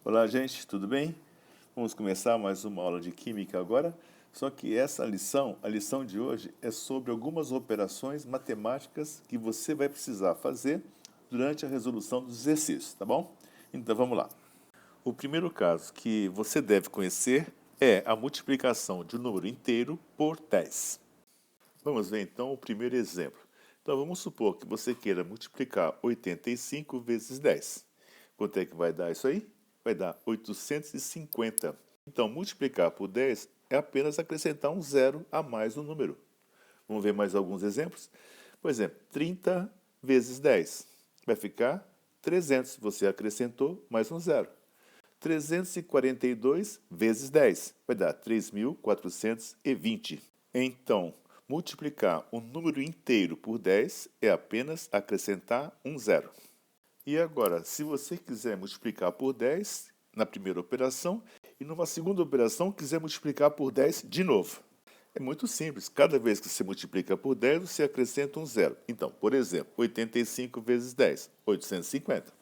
Olá, gente, tudo bem? Vamos começar mais uma aula de Química agora. Só que essa lição, a lição de hoje, é sobre algumas operações matemáticas que você vai precisar fazer durante a resolução dos exercícios, tá bom? Então vamos lá. O primeiro caso que você deve conhecer é a multiplicação de um número inteiro por 10. Vamos ver então o primeiro exemplo. Então vamos supor que você queira multiplicar 85 vezes 10. Quanto é que vai dar isso aí? Vai dar 850. Então multiplicar por 10 é apenas acrescentar um zero a mais no número. Vamos ver mais alguns exemplos? Por exemplo, 30 vezes 10 vai ficar 300. Você acrescentou mais um zero. 342 vezes 10 vai dar 3.420. Então, multiplicar um número inteiro por 10 é apenas acrescentar um zero. E agora, se você quiser multiplicar por 10 na primeira operação e numa segunda operação quiser multiplicar por 10 de novo. É muito simples. Cada vez que você multiplica por 10, você acrescenta um zero. Então, por exemplo, 85 vezes 10, 850.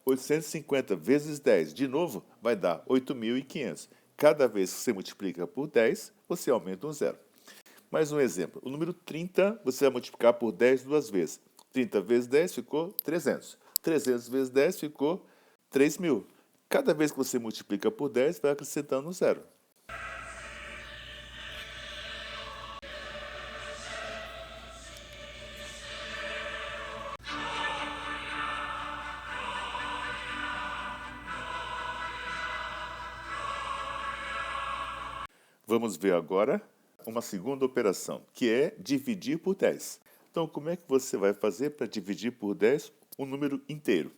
850 vezes 10, de novo, vai dar 8.500. Cada vez que você multiplica por 10, você aumenta um zero. Mais um exemplo. O número 30, você vai multiplicar por 10 duas vezes. 30 vezes 10 ficou 300. 300 vezes 10 ficou 3.000. Cada vez que você multiplica por 10, vai acrescentando um zero. Vamos ver agora uma segunda operação, que é dividir por 10. Então, como é que você vai fazer para dividir por 10 um número inteiro?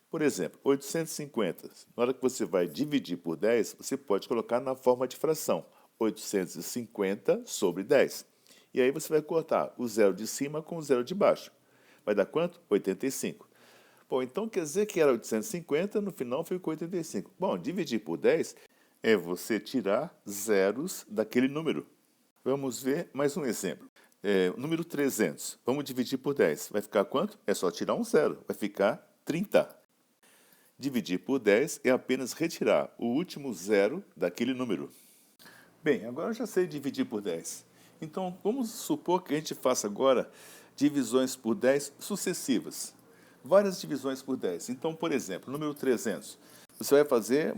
Por exemplo, 850. Na hora que você vai dividir por 10, você pode colocar na forma de fração. 850 sobre 10. E aí você vai cortar o zero de cima com o zero de baixo. Vai dar quanto? 85. Bom, então quer dizer que era 850, no final ficou 85. Bom, dividir por 10 é você tirar zeros daquele número. Vamos ver mais um exemplo. O número 300. Vamos dividir por 10. Vai ficar quanto? É só tirar um zero. Vai ficar 30. Dividir por 10 é apenas retirar o último zero daquele número. Bem, agora eu já sei dividir por 10. Então, vamos supor que a gente faça agora divisões por 10 sucessivas. Várias divisões por 10. Então, por exemplo, número 300. Você vai fazer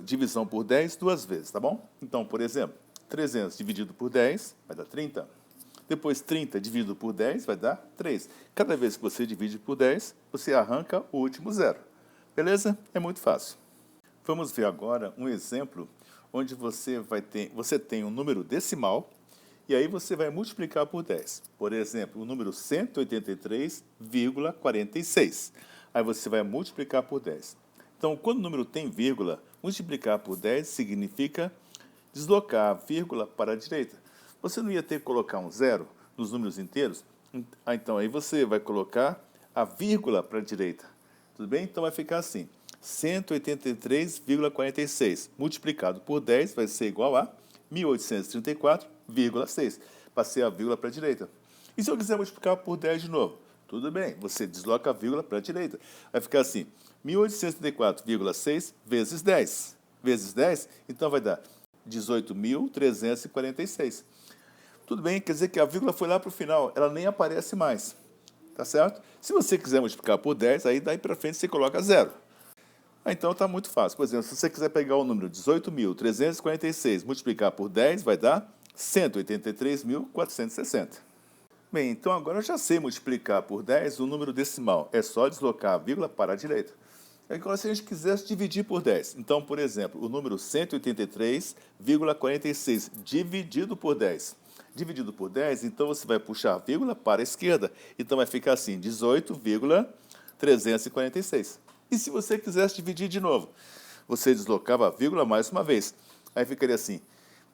divisão por 10 duas vezes, tá bom? Então, por exemplo, 300 dividido por 10 vai dar 30. Depois, 30 dividido por 10 vai dar 3. Cada vez que você divide por 10, você arranca o último zero. Beleza? É muito fácil. Vamos ver agora um exemplo onde você tem um número decimal e aí você vai multiplicar por 10. Por exemplo, o número 183,46. Aí você vai multiplicar por 10. Então, quando o número tem vírgula, multiplicar por 10 significa deslocar a vírgula para a direita. Você não ia ter que colocar um zero nos números inteiros? Então, aí você vai colocar a vírgula para a direita. Tudo bem? Então, vai ficar assim. 183,46 multiplicado por 10 vai ser igual a 1834,6. Passei a vírgula para a direita. E se eu quiser multiplicar por 10 de novo? Tudo bem, você desloca a vírgula para a direita. Vai ficar assim, 1834,6 vezes 10. Vezes 10, então vai dar 18.346. Tudo bem, quer dizer que a vírgula foi lá para o final, ela nem aparece mais. Tá certo? Se você quiser multiplicar por 10, aí daí para frente você coloca zero. Então está muito fácil. Por exemplo, se você quiser pegar o número 18.346 multiplicar por 10, vai dar 183.460. Bem, então agora eu já sei multiplicar por 10 o número decimal. É só deslocar a vírgula para a direita. Agora, se a gente quisesse dividir por 10, então, por exemplo, o número 183,46 dividido por 10. Dividido por 10, então você vai puxar a vírgula para a esquerda. Então vai ficar assim, 18,346. E se você quisesse dividir de novo, você deslocava a vírgula mais uma vez. Aí ficaria assim,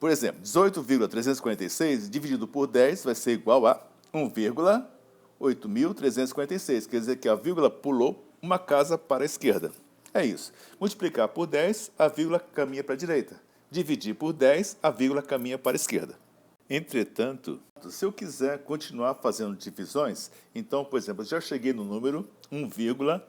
por exemplo, 18,346 dividido por 10 vai ser igual a 1,8.346. Quer dizer que a vírgula pulou uma casa para a esquerda. É isso. Multiplicar por 10, a vírgula caminha para a direita. Dividir por 10, a vírgula caminha para a esquerda. Entretanto, se eu quiser continuar fazendo divisões, então, por exemplo, eu já cheguei no número 1,8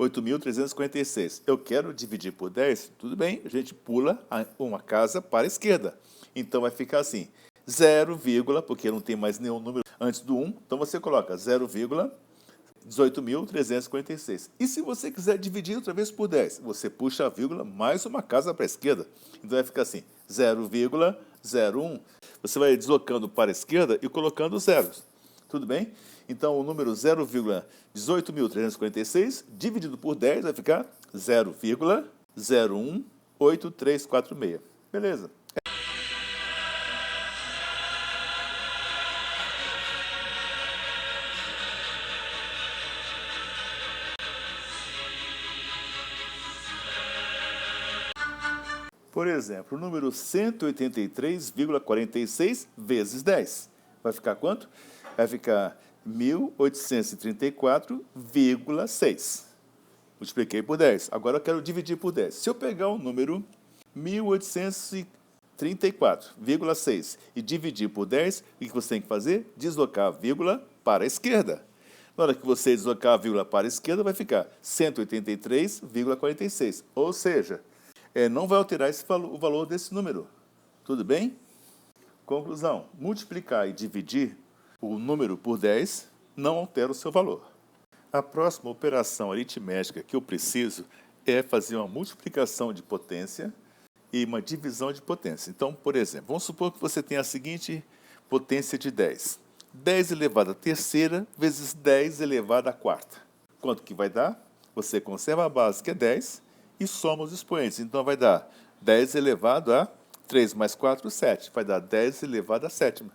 8.346. Eu quero dividir por 10, tudo bem, a gente pula uma casa para a esquerda. Então vai ficar assim, 0, porque não tem mais nenhum número antes do 1, então você coloca 0,18.346. E se você quiser dividir outra vez por 10, você puxa a vírgula mais uma casa para a esquerda. Então vai ficar assim, 0,01. Você vai deslocando para a esquerda e colocando zeros. Tudo bem? Então o número 0,18.346 dividido por 10 vai ficar 0,018346. Beleza? Por exemplo, o número 183,46 vezes 10. Vai ficar quanto? Vai ficar 1.834,6. Multipliquei por 10. Agora eu quero dividir por 10. Se eu pegar o número 1.834,6 e dividir por 10, o que você tem que fazer? Deslocar a vírgula para a esquerda. Na hora que você deslocar a vírgula para a esquerda, vai ficar 183,46. Ou seja, não vai alterar o valor desse número. Tudo bem? Conclusão: multiplicar e dividir o número por 10 não altera o seu valor. A próxima operação aritmética que eu preciso é fazer uma multiplicação de potência e uma divisão de potência. Então, por exemplo, vamos supor que você tenha a seguinte potência de 10. 10 elevado à terceira vezes 10 elevado à quarta. Quanto que vai dar? Você conserva a base, que é 10, e soma os expoentes. Então, vai dar 10 elevado a 3 mais 4, 7. Vai dar 10 elevado à sétima.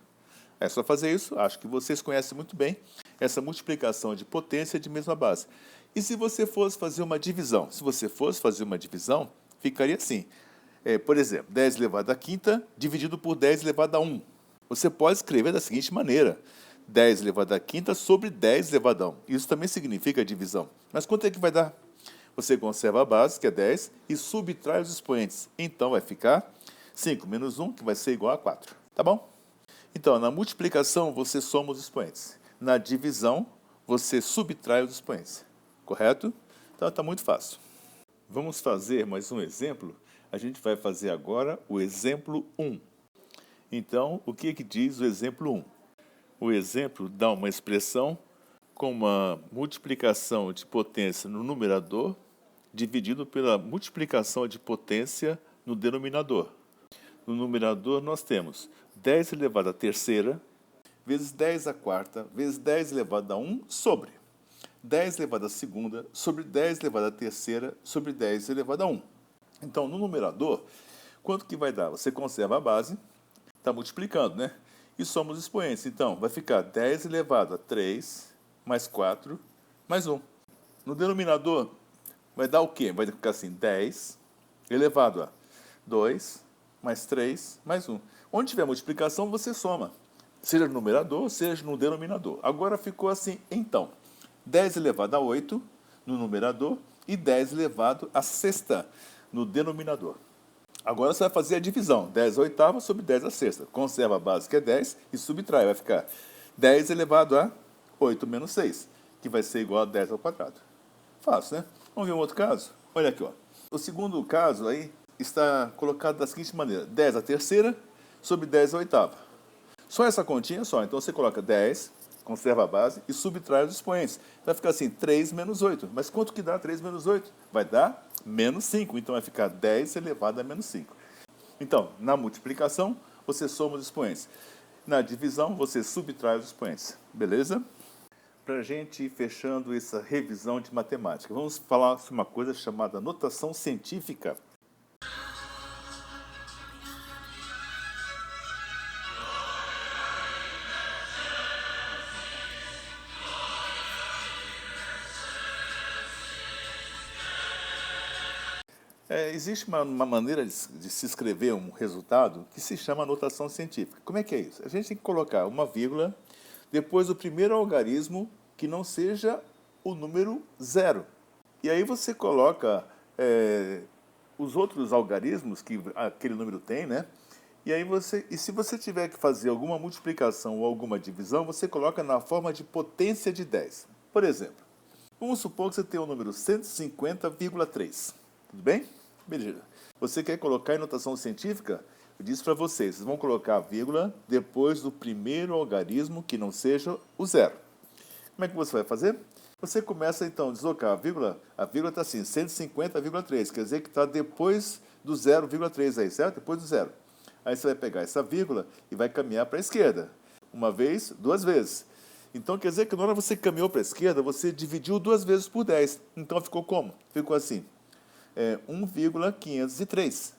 É só fazer isso. Acho que vocês conhecem muito bem essa multiplicação de potência de mesma base. E se você fosse fazer uma divisão? Se você fosse fazer uma divisão, ficaria assim. Por exemplo, 10 elevado à quinta dividido por 10 elevado a 1. Você pode escrever da seguinte maneira: 10 elevado à quinta sobre 10 elevado a 1. Isso também significa divisão. Mas quanto é que vai dar? Você conserva a base, que é 10, e subtrai os expoentes. Então vai ficar 5 menos 1, que vai ser igual a 4. Tá bom? Então, na multiplicação, você soma os expoentes. Na divisão, você subtrai os expoentes. Correto? Então, está muito fácil. Vamos fazer mais um exemplo. A gente vai fazer agora o exemplo 1. Então, o que diz o exemplo 1? O exemplo dá uma expressão com uma multiplicação de potência no numerador dividido pela multiplicação de potência no denominador. No numerador, nós temos 10 elevado à terceira vezes 10 à quarta vezes 10 elevado a 1 sobre 10 elevado à segunda sobre 10 elevado à terceira sobre 10 elevado a 1. Então, no numerador, quanto que vai dar? Você conserva a base, está multiplicando, né? E soma os expoentes. Então, vai ficar 10 elevado a 3 mais 4 mais 1. No denominador, vai dar o quê? Vai ficar assim, 10 elevado a 2 mais 3 mais 1. Onde tiver multiplicação, você soma. Seja no numerador, seja no denominador. Agora ficou assim, então. 10 elevado a 8 no numerador e 10 elevado a sexta no denominador. Agora você vai fazer a divisão. 10 à oitava sobre 10 à sexta. Conserva a base, que é 10, e subtrai. Vai ficar 10 elevado a 8 menos 6, que vai ser igual a 10 ao quadrado. Fácil, né? Vamos ver um outro caso? Olha aqui, ó. O segundo caso aí está colocado da seguinte maneira: 10 à terceira sobre 10 à oitava. Só essa continha só. Então você coloca 10, conserva a base e subtrai os expoentes. Vai ficar assim, 3 menos 8. Mas quanto que dá 3 menos 8? Vai dar menos 5. Então vai ficar 10 elevado a menos 5. Então, na multiplicação, você soma os expoentes. Na divisão, você subtrai os expoentes. Beleza? Para a gente ir fechando essa revisão de matemática, vamos falar sobre uma coisa chamada notação científica. Existe uma maneira de se escrever um resultado que se chama notação científica. Como é que é isso? A gente tem que colocar uma vírgula depois do primeiro algarismo que não seja o número 0. E aí você coloca os outros algarismos que aquele número tem, né? E se você tiver que fazer alguma multiplicação ou alguma divisão, você coloca na forma de potência de 10. Por exemplo, Vamos supor que você tem o número 150,3. Tudo bem? Beleza. Você quer colocar em notação científica? Eu disse para vocês vão colocar a vírgula depois do primeiro algarismo que não seja o zero. Como é que você vai fazer? Você começa então a deslocar a vírgula está assim, 150,3, quer dizer que está depois do 0,3 aí, certo? Depois do zero. Aí você vai pegar essa vírgula e vai caminhar para a esquerda. Uma vez, duas vezes. Então quer dizer que na hora que você caminhou para a esquerda, você dividiu duas vezes por 10. Então ficou como? Ficou assim, 1,503.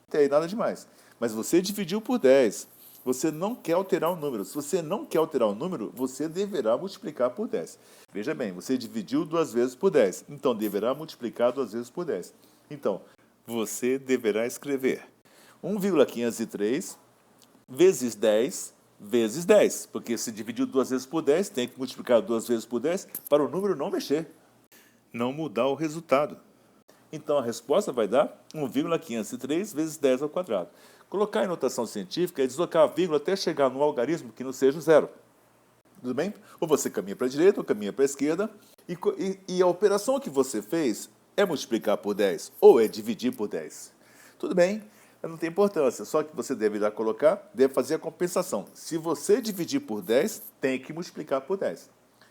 Não tem nada demais. Mas você dividiu por 10. Você não quer alterar o número. Se você não quer alterar o número, você deverá multiplicar por 10. Veja bem, você dividiu duas vezes por 10. Então deverá multiplicar duas vezes por 10. Então, você deverá escrever 1,503 vezes 10 vezes 10. Porque se dividiu duas vezes por 10, tem que multiplicar duas vezes por 10 para o número não mexer. Não mudar o resultado. Então a resposta vai dar 1,503 vezes 10 ao quadrado. Colocar em notação científica é deslocar a vírgula até chegar no algarismo que não seja o zero. Tudo bem? Ou você caminha para a direita ou caminha para a esquerda. E a operação que você fez é multiplicar por 10 ou é dividir por 10. Tudo bem, não tem importância. Só que você deverá colocar, deve fazer a compensação. Se você dividir por 10, tem que multiplicar por 10.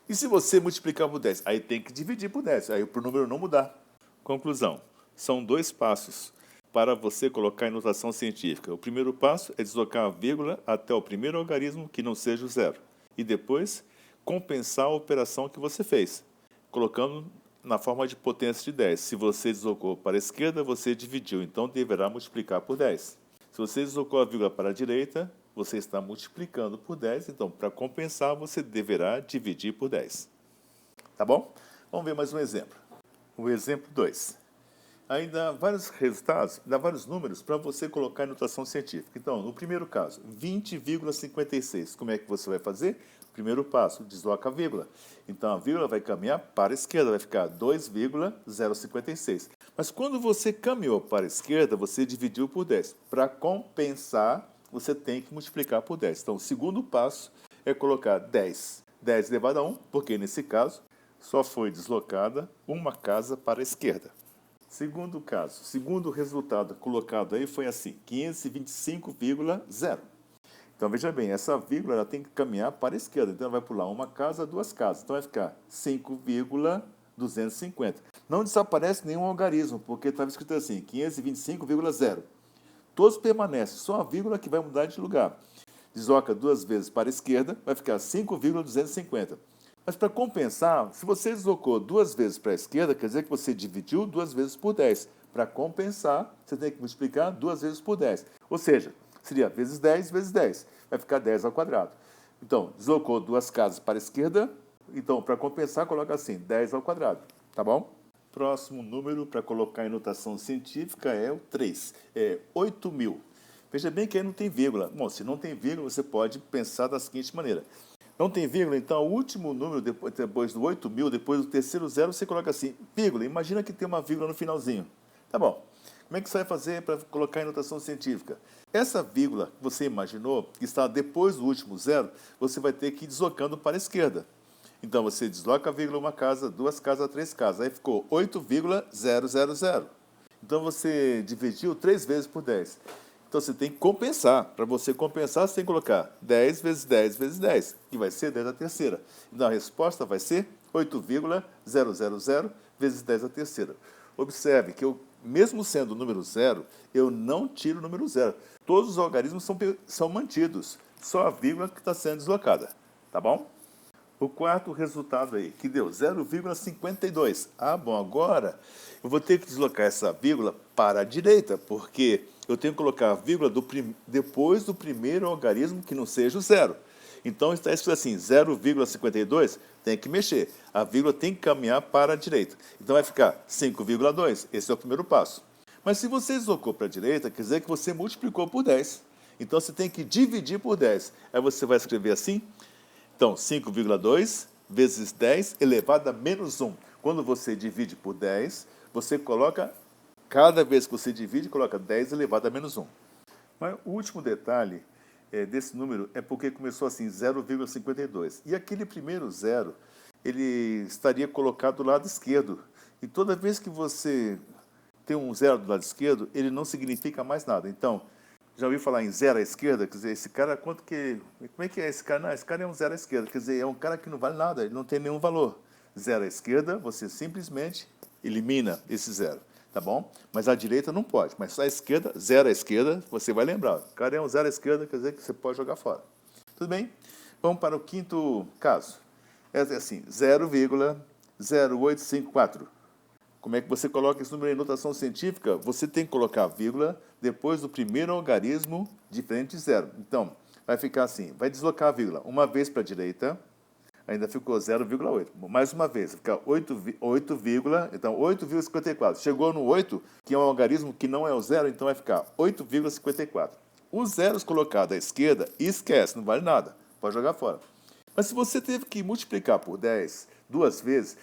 E se você multiplicar por 10, aí tem que dividir por 10. Aí para o número não mudar. Conclusão. São dois passos para você colocar em notação científica. O primeiro passo é deslocar a vírgula até o primeiro algarismo que não seja o zero. E depois, compensar a operação que você fez, colocando na forma de potência de 10. Se você deslocou para a esquerda, você dividiu, então deverá multiplicar por 10. Se você deslocou a vírgula para a direita, você está multiplicando por 10, então para compensar você deverá dividir por 10. Tá bom? Vamos ver mais um exemplo. O exemplo 2. Aí dá vários resultados, dá vários números para você colocar em notação científica. Então, no primeiro caso, 20,56. Como é que você vai fazer? Primeiro passo, desloca a vírgula. Então, a vírgula vai caminhar para a esquerda, vai ficar 2,056. Mas quando você caminhou para a esquerda, você dividiu por 10. Para compensar, você tem que multiplicar por 10. Então, o segundo passo é colocar 10. 10 elevado a 1, porque nesse caso, só foi deslocada uma casa para a esquerda. Segundo caso, segundo resultado colocado aí foi assim, 525,0. Então, veja bem, essa vírgula ela tem que caminhar para a esquerda. Então, ela vai pular uma casa, duas casas. Então, vai ficar 5,250. Não desaparece nenhum algarismo, porque estava escrito assim, 525,0. Todos permanecem, só a vírgula que vai mudar de lugar. Desloca duas vezes para a esquerda, vai ficar 5,250. Mas para compensar, se você deslocou duas vezes para a esquerda, quer dizer que você dividiu duas vezes por 10. Para compensar, você tem que multiplicar duas vezes por 10. Ou seja, seria vezes 10 vezes 10. Vai ficar 10 ao quadrado. Então, deslocou duas casas para a esquerda. Então, para compensar, coloca assim, 10 ao quadrado. Tá bom? Próximo número para colocar em notação científica é o 3. É 8.000. Veja bem que aí não tem vírgula. Bom, se não tem vírgula, você pode pensar da seguinte maneira. Não tem vírgula, então o último número depois do 8.000, depois do terceiro zero, você coloca assim, vírgula. Imagina que tem uma vírgula no finalzinho. Tá bom. Como é que você vai fazer para colocar em notação científica? Essa vírgula que você imaginou, que está depois do último zero, você vai ter que ir deslocando para a esquerda. Então você desloca a vírgula uma casa, duas casas, três casas. Aí ficou 8,000. Então você dividiu 3 vezes por 10. Então você tem que compensar. Para você compensar, você tem que colocar 10 vezes 10 vezes 10, que vai ser 10 à terceira. Então a resposta vai ser 8,000 vezes 10 à terceira. Observe que mesmo sendo o número zero, eu não tiro o número zero. Todos os algarismos são mantidos, só a vírgula que está sendo deslocada. Tá bom? O quarto resultado aí, que deu 0,52. Ah, bom, agora eu vou ter que deslocar essa vírgula para a direita, porque eu tenho que colocar a vírgula depois do primeiro algarismo que não seja o zero. Então, está escrito assim, 0,52, tem que mexer. A vírgula tem que caminhar para a direita. Então, vai ficar 5,2. Esse é o primeiro passo. Mas se você deslocou para a direita, quer dizer que você multiplicou por 10. Então, você tem que dividir por 10. Aí você vai escrever assim. Então, 5,2 vezes 10 elevado a menos 1. Quando você divide por 10, você coloca, cada vez que você divide, coloca 10 elevado a menos 1. Mas o último detalhe desse número é porque começou assim, 0,52. E aquele primeiro zero, ele estaria colocado do lado esquerdo. E toda vez que você tem um zero do lado esquerdo, ele não significa mais nada. Então, já ouviu falar em zero à esquerda? Quer dizer, esse cara, quanto que... Como é que é esse cara? Não, esse cara é um zero à esquerda. Quer dizer, é um cara que não vale nada, ele não tem nenhum valor. Zero à esquerda, você simplesmente elimina esse zero, tá bom? Mas à direita não pode. Mas só à esquerda, zero à esquerda, você vai lembrar. O cara é um zero à esquerda, quer dizer que você pode jogar fora. Tudo bem? Vamos para o quinto caso. É assim, 0,0854. Como é que você coloca esse número em notação científica? Você tem que colocar a vírgula depois do primeiro algarismo diferente de zero. Então, vai ficar assim, vai deslocar a vírgula uma vez para a direita, ainda ficou 0,8. Mais uma vez, vai ficar 8, então 8,54. Chegou no 8, que é um algarismo que não é o zero, então vai ficar 8,54. Os zeros colocados à esquerda, esquece, não vale nada, pode jogar fora. Mas se você teve que multiplicar por 10 duas vezes,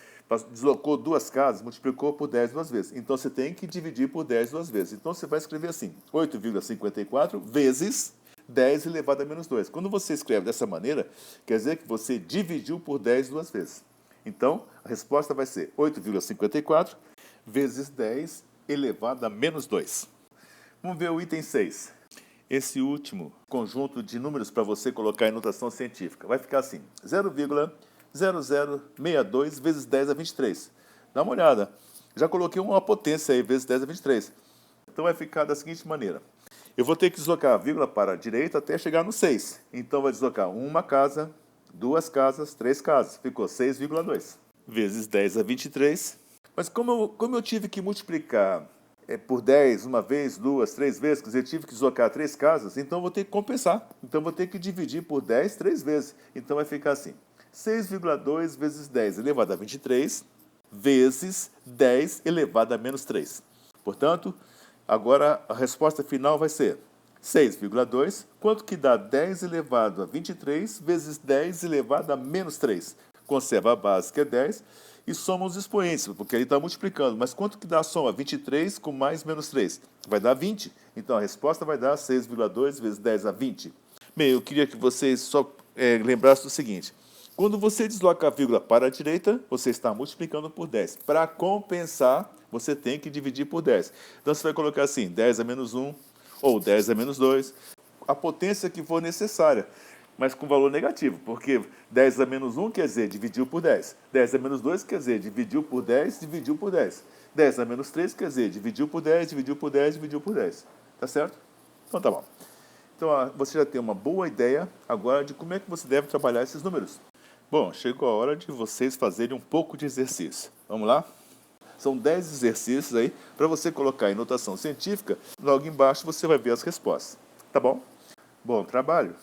deslocou duas casas, multiplicou por 10 duas vezes. Então, você tem que dividir por 10 duas vezes. Então, você vai escrever assim, 8,54 vezes 10 elevado a menos 2. Quando você escreve dessa maneira, quer dizer que você dividiu por 10 duas vezes. Então, a resposta vai ser 8,54 vezes 10 elevado a menos 2. Vamos ver o item 6. Esse último conjunto de números para você colocar em notação científica vai ficar assim, 0,0062 vezes 10 a 23. Dá uma olhada. Já coloquei uma potência aí, vezes 10 a 23. Então vai ficar da seguinte maneira. Eu vou ter que deslocar a vírgula para a direita até chegar no 6. Então vai deslocar uma casa, duas casas, três casas. Ficou 6,2. Vezes 10 a 23. Mas como eu tive que multiplicar por 10 uma vez, duas, três vezes, quer dizer, eu tive que deslocar três casas, então eu vou ter que compensar. Então eu vou ter que dividir por 10 três vezes. Então vai ficar assim. 6,2 vezes 10 elevado a 23 vezes 10 elevado a menos 3. Portanto, agora a resposta final vai ser 6,2, quanto que dá 10 elevado a 23 vezes 10 elevado a menos 3. Conserva a base, que é 10, e soma os expoentes, porque ele está multiplicando. Mas quanto que dá a soma? 23 com mais menos 3. Vai dar 20. Então, a resposta vai dar 6,2 vezes 10 a 20. Bem, eu queria que vocês só lembrassem do seguinte. Quando você desloca a vírgula para a direita, você está multiplicando por 10. Para compensar, você tem que dividir por 10. Então, você vai colocar assim, 10 a menos 1, ou 10 a menos 2, a potência que for necessária, mas com valor negativo, porque 10 a menos 1 quer dizer dividiu por 10. 10 a menos 2 quer dizer dividiu por 10, dividiu por 10. 10 a menos 3 quer dizer dividiu por 10, dividiu por 10, dividiu por 10. Tá certo? Então, tá bom. Então, você já tem uma boa ideia agora de como é que você deve trabalhar esses números. Bom, chegou a hora de vocês fazerem um pouco de exercício. Vamos lá? São 10 exercícios aí para você colocar em notação científica. Logo embaixo você vai ver as respostas. Tá bom? Bom trabalho!